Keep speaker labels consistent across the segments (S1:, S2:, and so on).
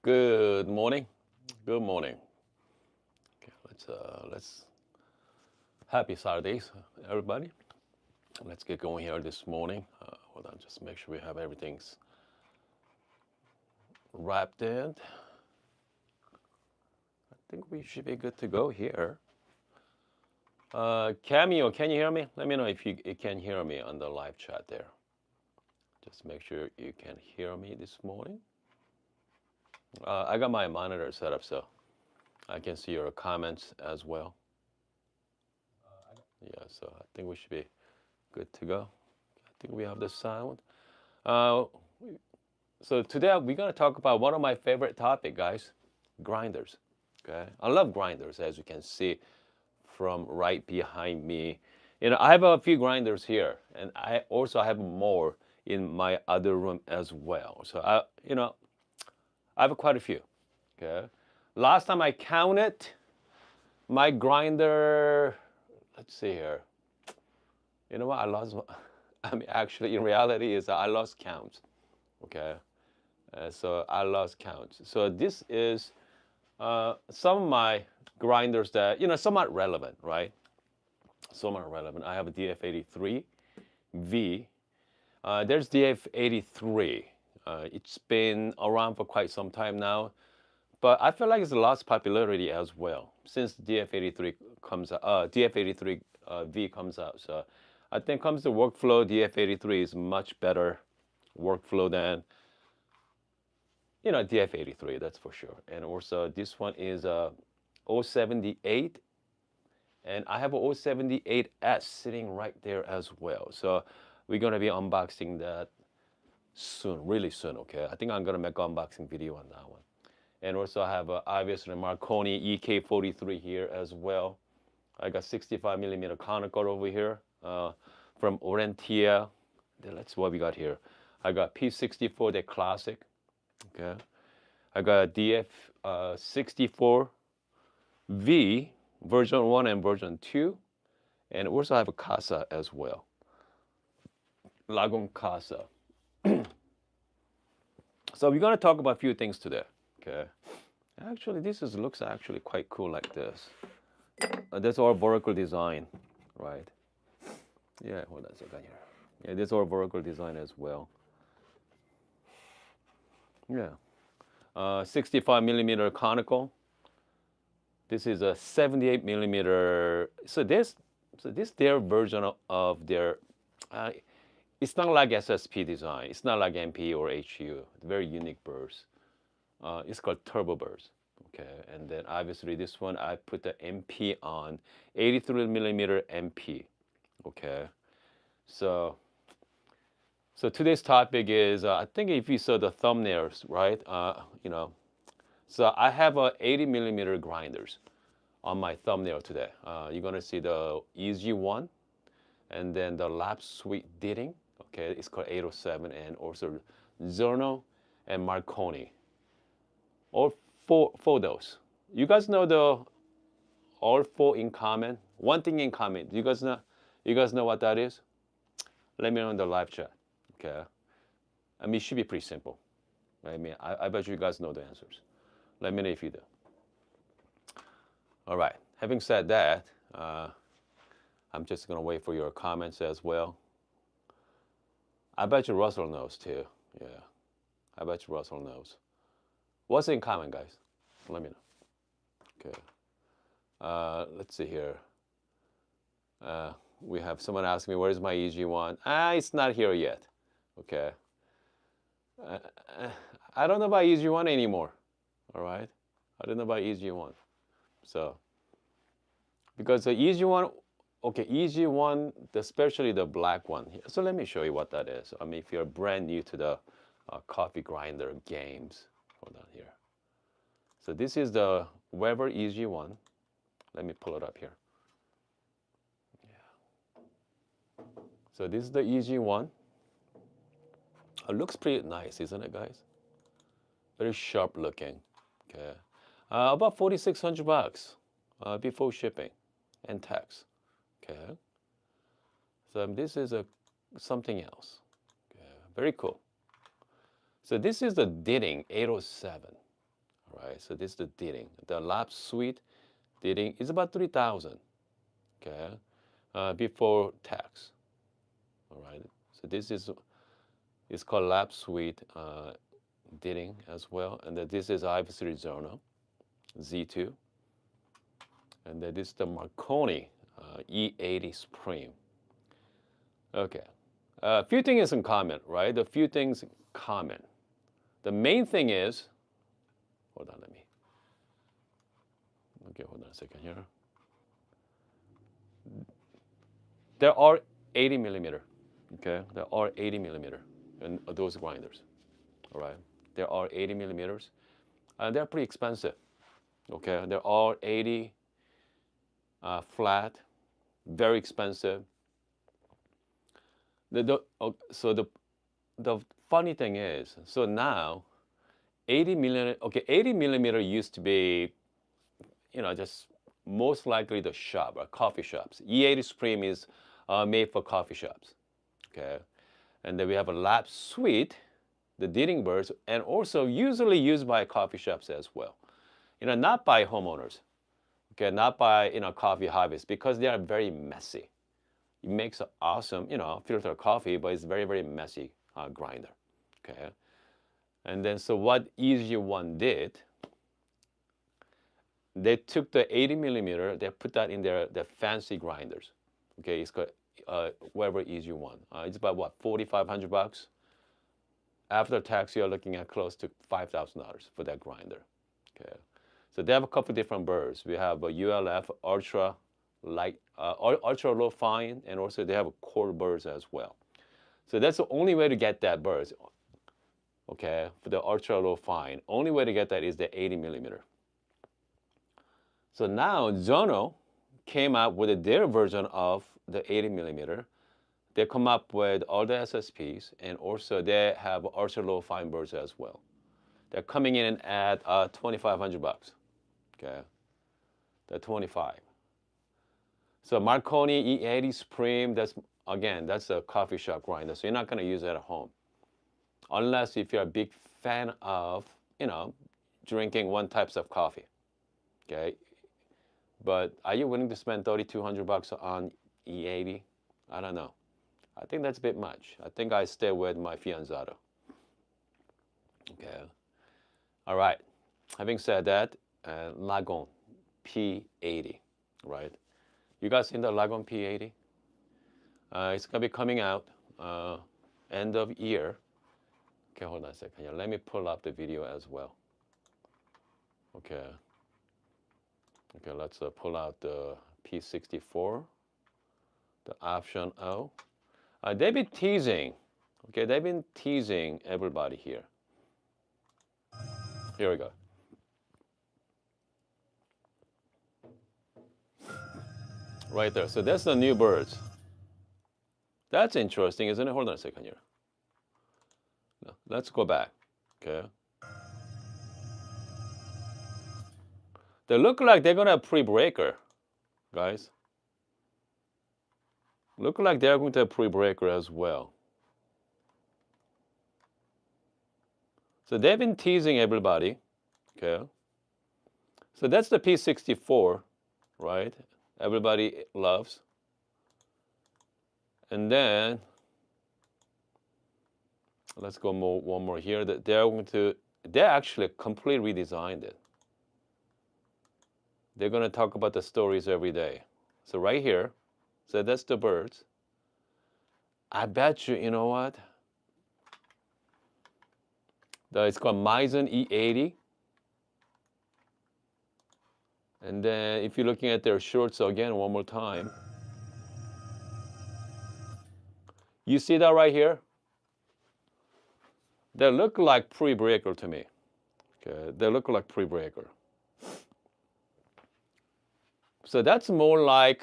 S1: Good morning. Good morning. Okay, let's happy Saturdays, everybody. Let's get going here this morning. Hold on, just make sure we have everything's wrapped in. I think we should be good to go here. Cameo, can you hear me? Let me know if you can hear me on the live chat there. Just make sure you can hear me this morning. I got my monitor set up so I can see your comments as well. Yeah, so I think we should be good to go. I think we have the sound. So today we're gonna talk about one of my favorite topic, guys, grinders. Okay, I love grinders, as you can see from right behind me. I have a few grinders here, and I also have more in my other room as well. So I have quite a few. Okay, last time I counted my grinder. Let's see here. You know what? I lost. Actually, in reality, is I lost count. Okay, so I lost count. So this is some of my grinders that somewhat relevant, right? Somewhat relevant. I have a DF83V. There's DF83. It's been around for quite some time now, but I feel like it's lost popularity as well since DF83 comes out. DF83V comes out. So I think comes to workflow, DF83 is much better workflow than DF83. That's for sure. And also this one is 078, and I have a 078S sitting right there as well. So we're gonna be unboxing that soon, really soon. Okay, I think I'm gonna make an unboxing video on that one. And also I have obviously Marconi EK43 here as well. I got 65 millimeter conical over here from Orentia. That's what we got here. I got P64, the classic. Okay, I got DF64V version 1 and version 2, and also I have a Casa as well. Lagun Casa. So we're gonna talk about a few things today. Okay, actually looks actually quite cool like this. That's our vertical design, right? Yeah, hold on a second here. Yeah, this is our vertical design as well. Yeah, 65 millimeter conical. This is a 78 millimeter. So this their version of their. It's not like SSP design. It's not like MP or HU. Very unique Burrs. It's called Turbo Burrs. Okay, and then obviously this one I put the MP on, 83 millimeter MP. Okay, so today's topic is I think if you saw the thumbnails, right? So I have a 80 millimeter grinders on my thumbnail today. You're gonna see the Easy One, and then the Lap Sweet Ditting. Okay, it's called 807, and also Zerno and Marconi. All four those. You guys know all four in common. One thing in common. You guys know what that is? Let me know in the live chat. Okay. It should be pretty simple. I bet you guys know the answers. Let me know if you do. All right. Having said that, I'm just gonna wait for your comments as well. I bet you Russell knows too. Yeah. I bet you Russell knows. What's in common, guys? Let me know. Okay. Let's see here. We have someone asking me, where's my EG1? It's not here yet. Okay. I don't know about EG1 anymore. All right. I don't know about EG1. So, because the EG1, okay, EG1, especially the black one. So let me show you what that is. If you're brand new to the coffee grinder games, hold on here. So this is the Weber EG1. Let me pull it up here. Yeah. So this is the EG1. It looks pretty nice, isn't it, guys? Very sharp looking. Okay. About $4,600 before shipping and tax. Okay. So this is something else. Okay. Very cool. So this is the Ditting 807. right? So this is the Ditting. The lap suite Ditting is about 3,000, okay, before tax. All right. So this is it's called lap suite Ditting as well, and then this is obviously Zono Z2, and then this is the Marconi E80 Supreme. Okay. A few things in common, right? A few things in common. The main thing is, hold on, okay, hold on a second here. There are 80 millimeter, okay? There are 80 millimeter in those grinders, all right? There are 80 millimeters, and they're pretty expensive, okay? They're all 80 flat, very expensive. So the funny thing is, so now 80 millimeter, okay, 80 millimeter used to be, just most likely the shop or coffee shops. E80 Supreme is made for coffee shops, okay? And then we have a lap suite, the Ditting Burrs, and also usually used by coffee shops as well. Not by homeowners, okay, not by, coffee hobbyists, because they are very messy. It makes an awesome, filter coffee, but it's very, very messy grinder, okay? And then so what Easy One did, they took the 80 millimeter, they put that in their fancy grinders, okay? It's called whatever Easy One. It's about what, $4,500? After tax, you're looking at close to $5,000 for that grinder, okay? So they have a couple different burrs. We have a ULF ultra light, ultra low fine, and also they have a core burrs as well. So that's the only way to get that burrs, okay, for the ultra low fine. Only way to get that is the 80 millimeter. So now Zono came out with their version of the 80 millimeter. They come up with all the SSPs, and also they have ultra low fine burrs as well. They're coming in at $2,500. Okay, they're 25. So Marconi E80 Supreme, that's a coffee shop grinder. So you're not going to use it at home, unless if you're a big fan of, drinking one types of coffee. Okay, but are you willing to spend $3,200 on E80? I don't know. I think that's a bit much. I think I stay with my Fianzado. Okay. All right. Having said that, Lagon P80, right? You guys seen the Lagon P80? It's gonna be coming out end of year. Okay, hold on a second. Yeah, let me pull up the video as well. Okay. Okay, let's pull out the P64, the option O. They've been teasing. Okay, they've been teasing everybody here. Here we go. Right there. So that's the new Burrs. That's interesting, isn't it? Hold on a second here. No, let's go back. Okay. They look like they're gonna have pre-breaker, guys. Look like they're going to have pre-breaker as well. So they've been teasing everybody. Okay. So that's the P64, right? Everybody loves. And then let's go one more here. They actually completely redesigned it. They're going to talk about the stories every day. So right here, so that's the Burrs. I bet you know what? It's called Meissen E80. And then if you're looking at their shorts again one more time, you see that right here? They look like pre-breaker to me. Okay, they look like pre-breaker. So that's more like,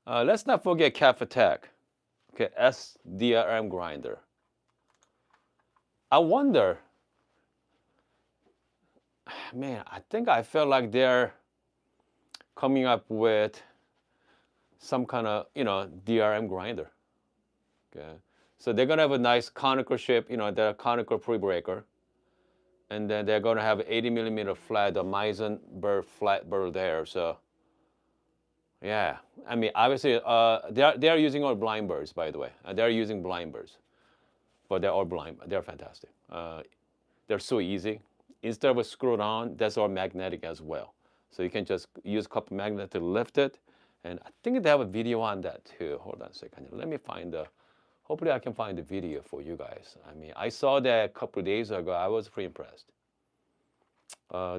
S1: let's not forget Cafe Tech. Okay, SDRM grinder. I wonder, man, I think I feel like they're coming up with some kind of, DRM grinder. Okay, so they're gonna have a nice conical shape, they're a conical pre-breaker, And then they're going to have 80 millimeter flat, the Meissen burr flat burr there. So yeah, I mean, obviously, they are using all blind burrs, by the way. They're using blind burrs, but they're all blind. They're fantastic. They're so easy. Instead of a screwed on, that's all magnetic as well. So you can just use copper magnet to lift it. And I think they have a video on that too. Hold on a second. Let me find the, hopefully I can find the video for you guys. I mean, I saw that a couple of days ago. I was pretty impressed.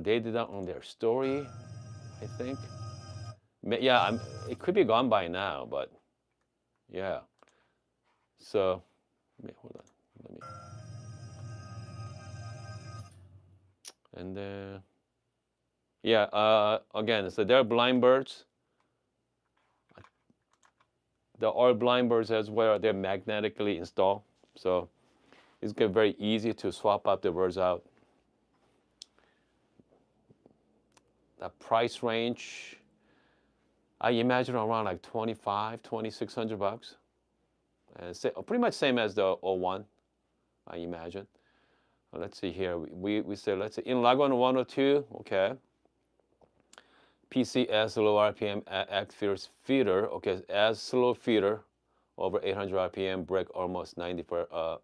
S1: They did that on their story, I think. Yeah, it could be gone by now, but yeah. So, hold on. Let me. And then, yeah, again, so they're blind birds. They're all blind birds as well. They're magnetically installed. So it's very easy to swap out the birds out. The price range, I imagine around like 2,600 bucks. And pretty much same as the 01, I imagine. Let's see here. We say, let's say in Lagon 102, okay. PCS low RPM act fierce feeder, okay, as slow feeder over 800 RPM, break almost 95%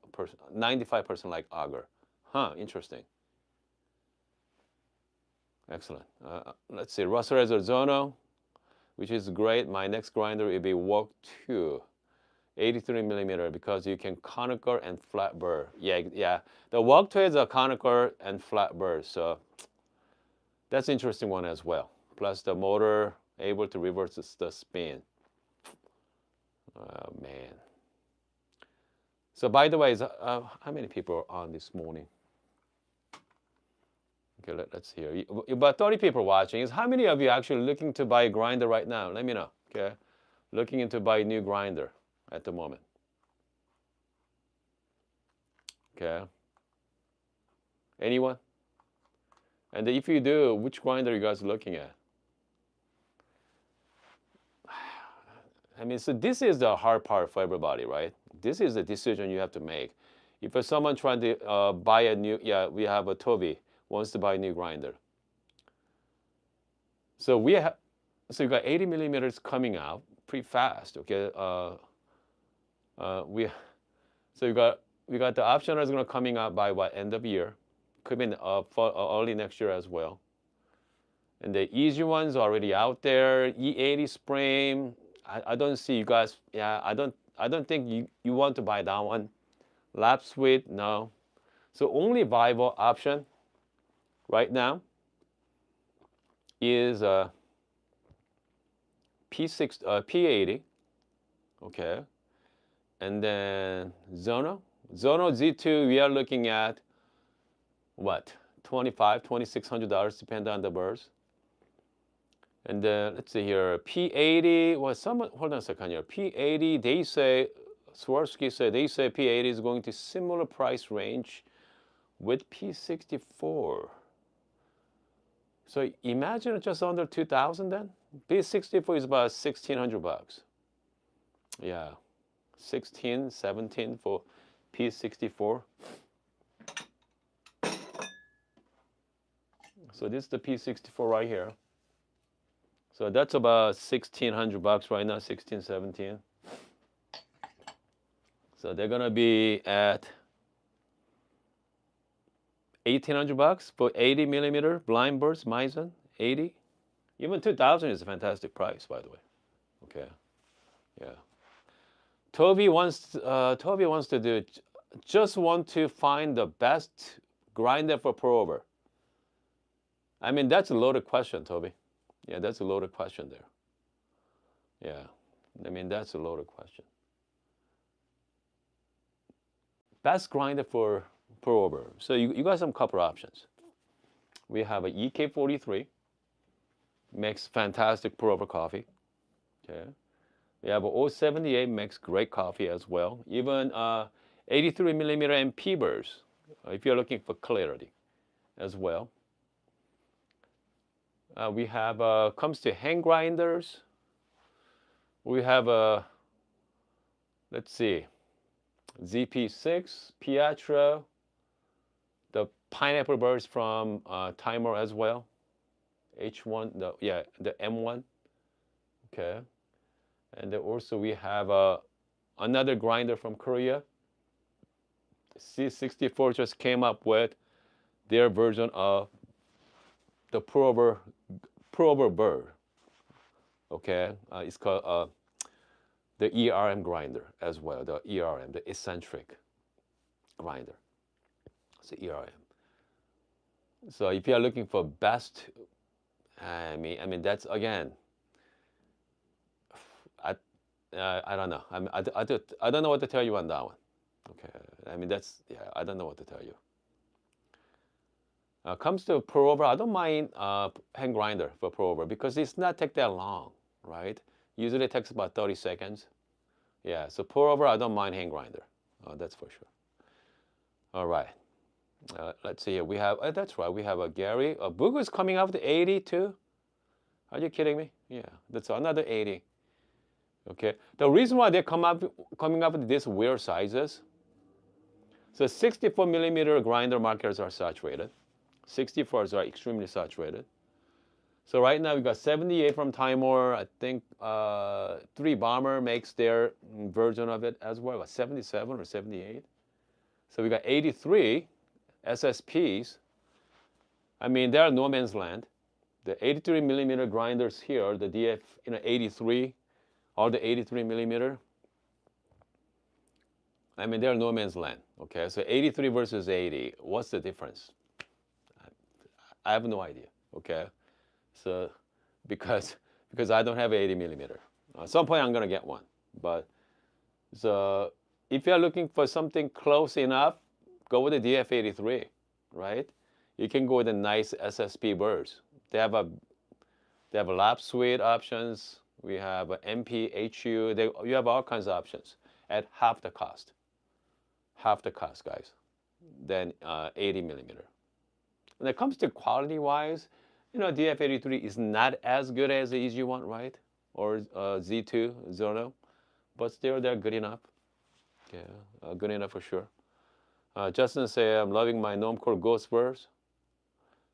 S1: like auger. Huh, interesting. Excellent. Let's see, Russell has a Zono, which is great. My next grinder will be Walk 2, 83 millimeter, because you can conical and flat burr. Yeah. The Walk 2 is a conical and flat burr, so that's an interesting one as well. Plus the motor able to reverse the spin. Oh man. So by the way, how many people are on this morning? Okay, let's hear. About 30 people watching. Is how many of you actually looking to buy a grinder right now? Let me know. Okay, looking into buy a new grinder at the moment. Okay. Anyone? And if you do, which grinder are you guys looking at? I mean, so this is the hard part for everybody, right? This is the decision you have to make. If someone trying to buy a new, we have a Toby wants to buy a new grinder. So so you got 80 millimeters coming out pretty fast, okay? So we got the optional is gonna coming out by what, end of year? Could be for early next year as well. And the easy ones are already out there. E80 spring. I don't see you guys. Yeah, I don't think you want to buy that one. Lap suite, no. So only viable option right now is P80, okay, and then Zono Z2. We are looking at what, $2,600 depending on the burrs. And then let's see here, P80. Well, hold on a second here. P80. They say Swarovski said they say P80 is going to similar price range with P64. So imagine just under 2,000 then. P64 is about 1,600 bucks. Yeah, 16, 17 for P64. So this is the P64 right here. So that's about 1,600 bucks right now, 16, 17. So they're gonna be at 1,800 bucks for 80 millimeter blind burst Meissen, 80. Even 2,000 is a fantastic price, by the way. Okay, yeah. Toby wants to do, just want to find the best grinder for pour over. I mean, that's a loaded question, Toby. Yeah, that's a loaded question there. Yeah, I mean, that's a loaded question. Best grinder for pour over. So you got some couple options. We have a EK43, makes fantastic pour over coffee. Okay. We have a 078, makes great coffee as well. Even 83 millimeter and Burrs, if you're looking for clarity as well. We have, comes to hand grinders, we have let's see, ZP6, Pietro, The pineapple Burrs from Timor as well. H1, the M1. Okay. And then also we have another grinder from Korea. C64 just came up with their version of the Prover Burr. Okay, it's called the ERM grinder as well. The ERM, the eccentric grinder. It's the ERM. So if you are looking for best, I mean that's again. I don't know. I don't know what to tell you on that one. Okay, I mean that's I don't know what to tell you. Comes to pour over, I don't mind hand grinder for pour over because it's not take that long, right? Usually it takes about 30 seconds. Yeah, so pour over, I don't mind hand grinder. That's for sure. All right. Let's see here. We have, that's right, we have a Gary. Booger's coming up to 80 too. Are you kidding me? Yeah, that's another 80. Okay. The reason why they're coming up with these weird sizes, so 64 millimeter grinder markers are saturated. 64s are extremely saturated. So right now we got 78 from Timor. I think 3 Bomber makes their version of it as well. 77 or 78. So we got 83 SSPs. I mean, they are no man's land. The 83 millimeter grinders here, the DF 83, or the 83 millimeter. I mean, they're no man's land. Okay, so 83 versus 80. What's the difference? I have no idea. Okay, so because I don't have 80 millimeter. At some point I'm gonna get one. But so if you're looking for something close enough, go with the DF83, right? You can go with the nice SSP Burrs. They have a lap suite options. We have a MP, HU. You have all kinds of options at half the cost. Half the cost, guys, than 80 millimeter. When it comes to quality-wise, DF83 is not as good as the EG1, right? Or Z2, Zono, but still they're good enough. Yeah, good enough for sure. Justin say, I'm loving my Normcore Ghost Burrs.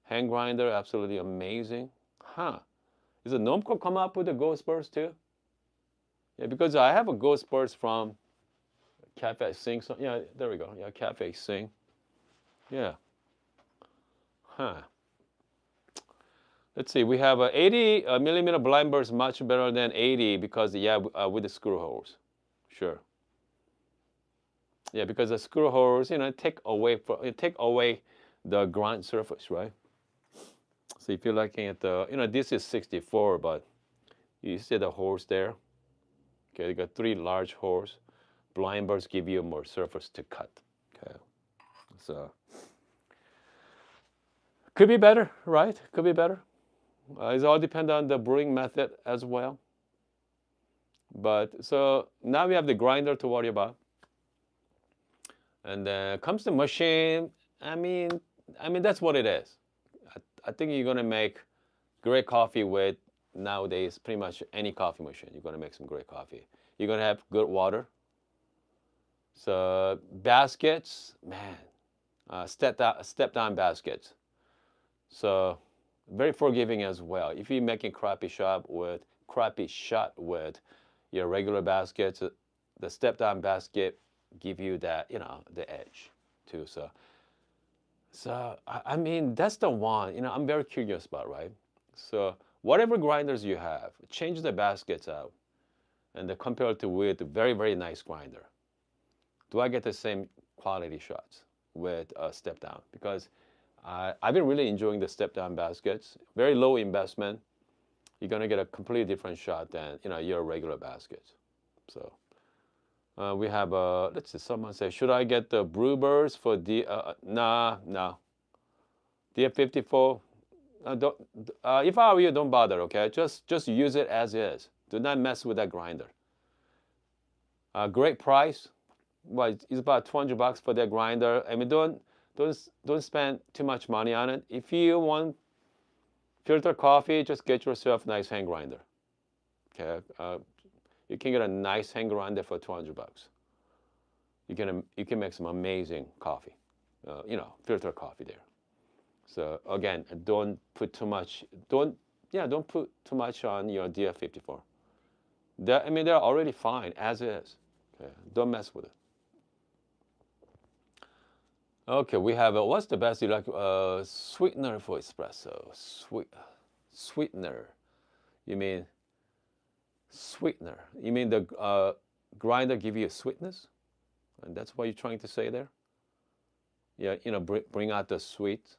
S1: Hand grinder, absolutely amazing. Huh? Is the Normcore come up with the Ghost Burrs too? Yeah, because I have a Ghost Burrs from Cafe Sing. So, yeah, there we go. Yeah, Cafe Sing. Yeah. Huh. Let's see. We have a 80 millimeter blind burst, much better than 80 because with the screw holes. Sure. Yeah, because the screw holes, take away the grind surface, right? So if you're looking at the, this is 64, but you see the holes there. Okay, you got 3 large holes. Blind bursts give you more surface to cut. Okay, so could be better, right? Could be better. It all depends on the brewing method as well. But so now we have the grinder to worry about. And then comes the machine. I mean that's what it is. I think you're gonna make great coffee with nowadays pretty much any coffee machine. You're gonna make some great coffee. You're gonna have good water. So baskets, man, step down baskets. So very forgiving as well. If you're making crappy shot with your regular baskets, the step down basket give you that, the edge too. So I mean that's the one, I'm very curious about, right? So whatever grinders you have, change the baskets out and compare it with a very, very nice grinder. Do I get the same quality shots with a step down? Because I've been really enjoying the step down baskets. Very low investment. You're gonna get a completely different shot than your regular baskets. So we have let's see. Someone say, should I get the brew Burrs for nah. DF54. If I were you, don't bother. Okay, just use it as is. Do not mess with that grinder. Great price. Well, it's about $200 for that grinder. I mean, don't spend too much money on it. If you want filter coffee, just get yourself a nice hand grinder. Okay, you can get a nice hand grinder for $200. You can make some amazing coffee. filter coffee there. So again, don't put too much. Don't put too much on your DF54. They're already fine as is. Okay, don't mess with it. Okay, we have what's the best sweetener for espresso? Sweetener. You mean sweetener? You mean the grinder give you a sweetness, and that's what you're trying to say there? Yeah, bring out the sweet.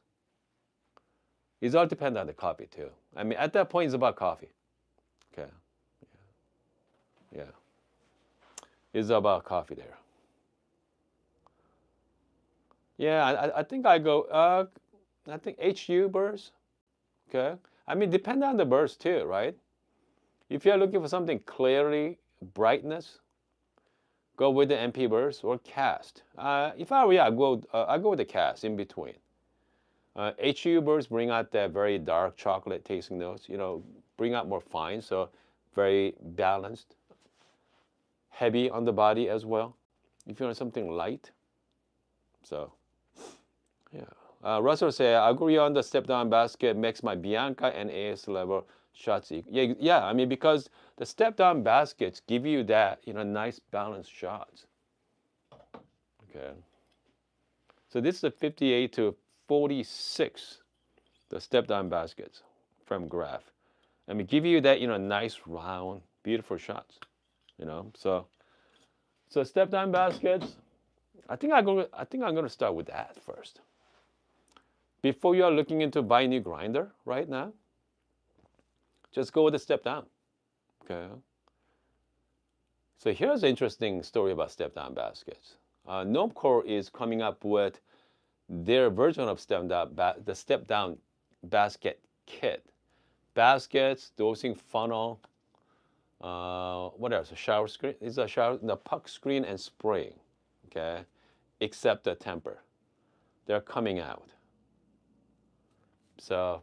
S1: It all depends on the coffee too. At that point, it's about coffee. Okay. Yeah. It's about coffee there. Yeah, I think I go. I think HU Burrs. Okay. Depend on the Burrs too, right? If you're looking for something clearly brightness, go with the MP Burrs or cast. If I were you, I go with the cast in between. HU Burrs bring out that very dark chocolate tasting notes. Bring out more fine, so very balanced. Heavy on the body as well. If you want something light. So, yeah. Russell say, I agree on the step down basket makes my Bianca and AS level shots equal. Yeah. Because the step down baskets give you that, nice balanced shots. Okay. So this is a 58 to 46, the step down baskets from Graph. Give you that, nice round, beautiful shots. So step down baskets. I think I'm gonna start with that first. Before you are looking into buy new grinder right now, just go with the step down. Okay. So here's an interesting story about step down baskets. Normcore is coming up with their version of the step down basket kit. Baskets, dosing funnel. What else? A shower screen. It's the puck screen and spraying. Okay, except the temper. They're coming out. So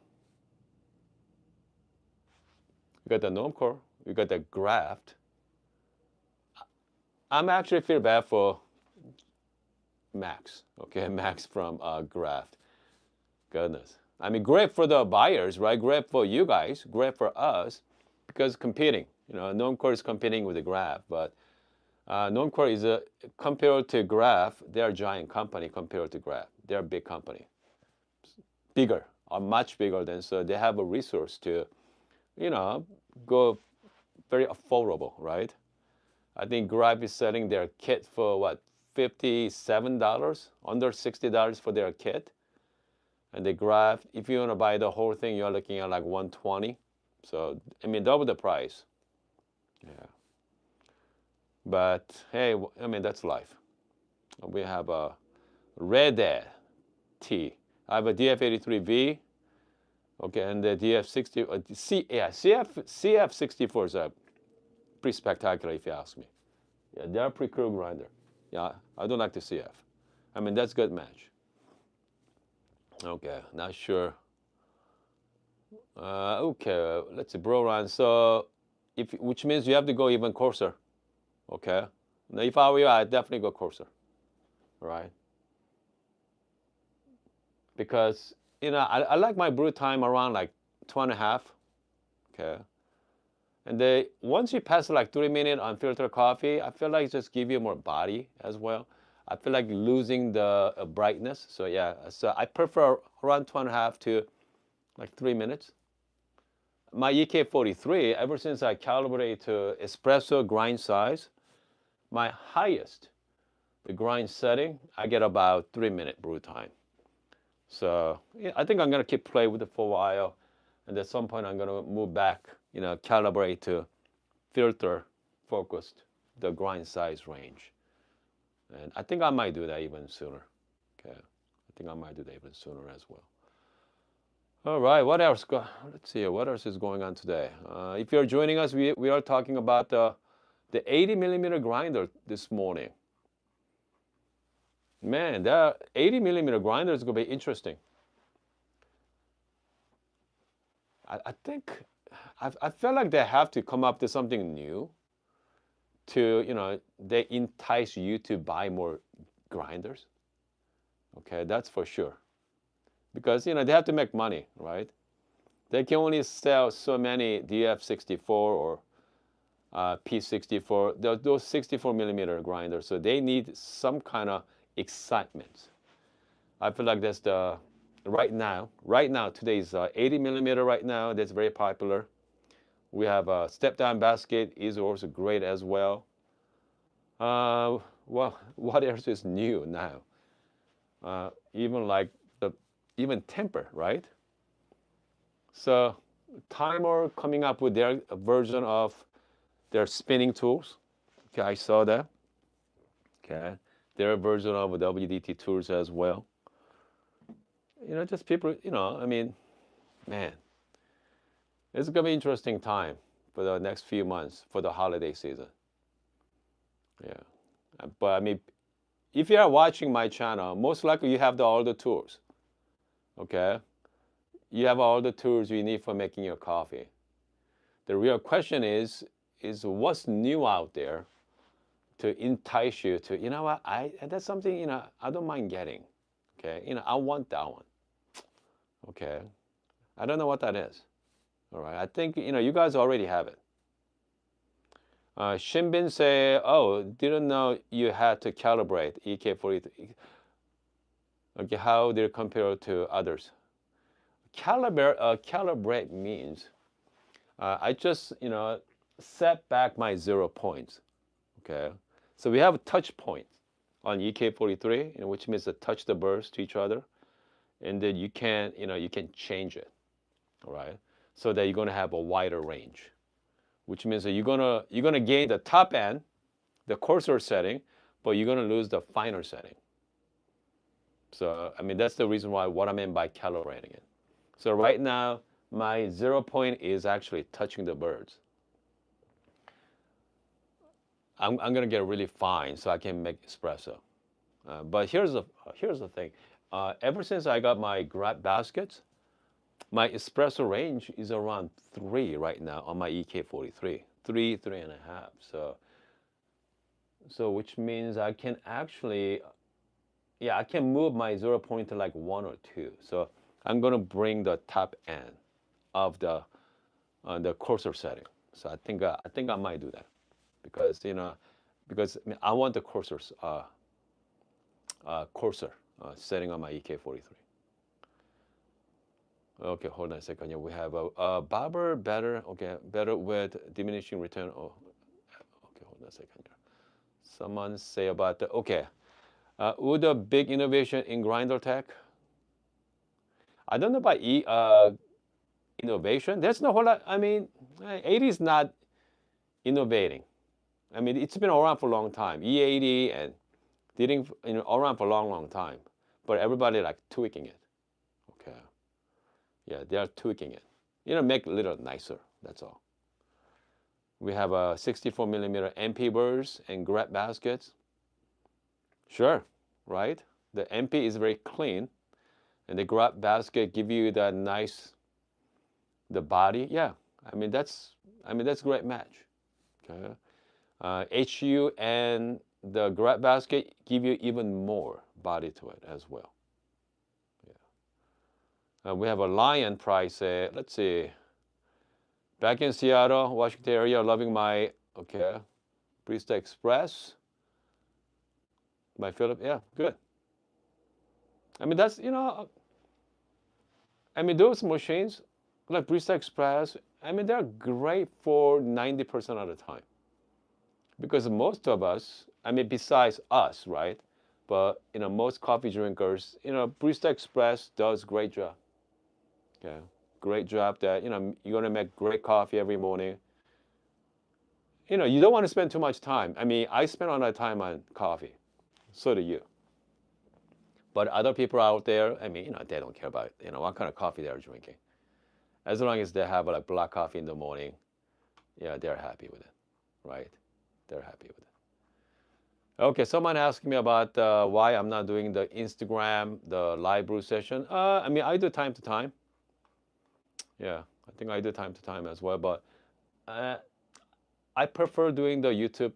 S1: you got the Normcore, you got the Graft. I'm actually feel bad for Max. Okay, Max from Graft. Goodness. Great for the buyers, right? Great for you guys, great for us, because competing. Normcore is competing with the Graft, but Normcore is compared to Graph, they're a giant company compared to Graph. They're a big company. Bigger, much bigger than, so they have a resource to, go very affordable, right? I think Graph is selling their kit for what, $57, under $60 for their kit. And the Graph, if you want to buy the whole thing, you're looking at like $120. So, double the price. Yeah. But hey, that's life. We have a Red T. I have a DF83V. Okay, and the DF60, CF64 is pretty spectacular if you ask me. Yeah, they're a pretty cool grinder. Yeah, I don't like the CF. That's good match. Okay, not sure. Okay, let's see, bro run. So, which means you have to go even coarser. Okay. Now, if I were you, I'd definitely go coarser. Right? Because, I like my brew time around like 2.5. Okay. And once you pass like 3 minutes on filter coffee, I feel like it just give you more body as well. I feel like losing the brightness. So yeah, so I prefer around 2.5 to like 3 minutes. My EK43, ever since I calibrate to espresso grind size, my highest, the grind setting, I get about 3-minute brew time. So yeah, I think I'm gonna keep playing with it for a while, and at some point I'm gonna move back, calibrate to filter focused, the grind size range. And I think I might do that even sooner. Okay, I think I might do that even sooner as well. All right, what else? Let's see, what else is going on today? If you're joining us, we are talking about the 80mm grinder this morning. Man, that 80mm grinder is going to be interesting. I think, I feel like they have to come up with something new to, they entice you to buy more grinders. Okay, that's for sure. Because they have to make money, right? They can only sell so many DF64 or P64, those 64 millimeter grinders. So they need some kind of excitement. I feel like that's the right now. Right now, today's 80 millimeter. Right now, that's very popular. We have a step down basket is also great as well. Well, what else is new now? Even like the even temper, right? So Timer coming up with their version of their spinning tools. Okay, I saw that. Okay, their version of WDT tools as well. Just people. I mean, man, it's gonna be interesting time for the next few months for the holiday season. Yeah, but I mean, if you are watching my channel, most likely you have all the tools. Okay, you have all the tools you need for making your coffee. The real question is what's new out there to entice you to, what, that's something, I don't mind getting. Okay, I want that one. Okay, I don't know what that is. All right, I think, you guys already have it. Shinbin say, oh, didn't know you had to calibrate EK43. Okay, how did it compare to others? Calibrate means I just, set back my 0 points. Okay, so we have a touch point on EK43, which means to touch the burrs to each other, and then you can change it. All right, so that you're gonna have a wider range, which means that you're gonna gain the top end, the coarser setting, but you're gonna lose the finer setting. So I mean that's the reason why what I meant by calibrating it. So right now my 0 point is actually touching the birds. I'm gonna get really fine so I can make espresso. But here's the thing. Ever since I got my grab baskets, my espresso range is around 3 right now on my EK43. 3.5. So which means I can actually, I can move my 0 point to like 1 or 2. So I'm gonna bring the top end of the coarser setting. So I think I might do that because I mean, I want the coarser setting on my EK43. Okay, hold on a second. Yeah, we have a barber better. Okay, better with diminishing return. Oh, okay, hold on a second. Here. Someone say about the okay. Would a big innovation in grinder tech? I don't know about innovation. There's no whole lot. I mean, 80 is not innovating. I mean, it's been around for a long time. E80 and didn't around for a long time, but everybody like tweaking it. Okay. Yeah, they are tweaking it. Make it a little nicer. That's all. We have a 64 millimeter MP burrs and grab baskets. Sure, right? The MP is very clean, and the grab basket give you that nice, the body. Yeah, I mean that's a great match. Okay, HU and the grab basket give you even more body to it as well. We have a Lion price. Let's see. Back in Seattle, Washington area, loving my Barista Express. By Philip, yeah, good. I mean that's I mean those machines like Barista Express. I mean they're great for 90% of the time. Because most of us, I mean besides us, right? But most coffee drinkers, Barista Express does great job. Okay, great job that you're gonna make great coffee every morning. You don't want to spend too much time. I mean, I spend all my time on coffee. So do you. But other people out there, I mean, they don't care about what kind of coffee they're drinking. As long as they have like black coffee in the morning, yeah, they're happy with it, right? They're happy with it. Okay, someone asked me about why I'm not doing the Instagram, the live brew session. I mean, I do time to time. Yeah, I think I do time to time as well. But I prefer doing the YouTube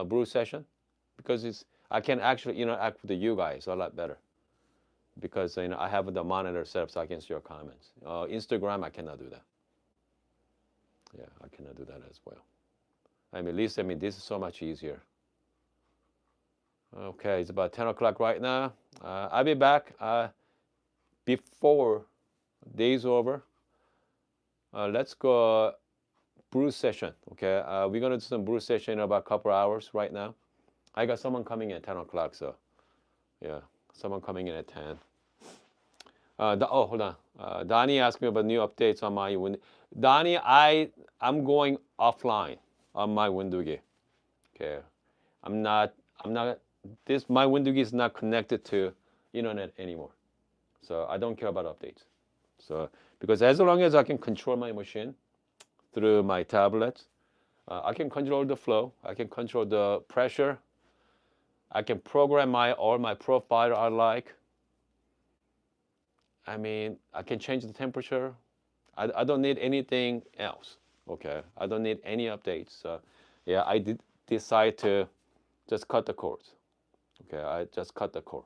S1: brew session because I can actually interact with you guys a lot better. because I have the monitor set up so I can see your comments. Instagram, I cannot do that. Yeah, I cannot do that as well. At least, this is so much easier. Okay, it's about 10 o'clock right now. I'll be back before day's over. Let's go brew session, okay? We're gonna do some brew session in about a couple hours right now. I got someone coming in at 10 o'clock, so yeah, someone coming in at 10. Oh, hold on. Donnie asked me about new updates on my window. Donnie, I'm going offline on my Windowgi. Okay, my Windowgi is not connected to internet anymore, so I don't care about updates. So because as long as I can control my machine through my tablet, I can control the flow, I can control the pressure, I can program all my profile I like. I can change the temperature. I don't need anything else. Okay, I don't need any updates. So, yeah, I did decide to just cut the cords. Okay, I just cut the cord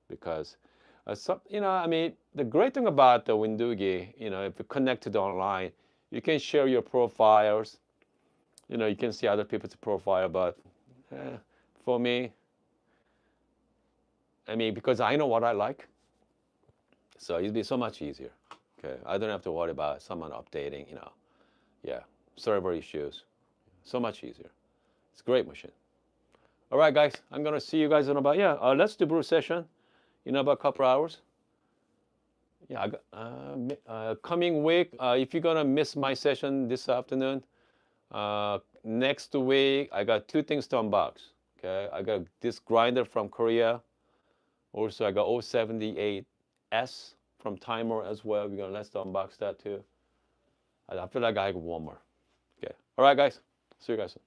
S1: because, the great thing about the Windowgi, if you connect to the online, you can share your profiles. You can see other people's profile, but for me, because I know what I like, so it'd be so much easier. Okay, I don't have to worry about someone updating, yeah, server issues. So much easier. It's a great machine. All right, guys, I'm gonna see you guys in about let's do brew session in about a couple hours. Yeah, coming week, if you're gonna miss my session this afternoon, next week I got two things to unbox. Okay, I got this grinder from Korea. Also, I got 078S from Timer as well. Let's unbox that too. I feel like I have one more. Okay. All right, guys. See you guys soon.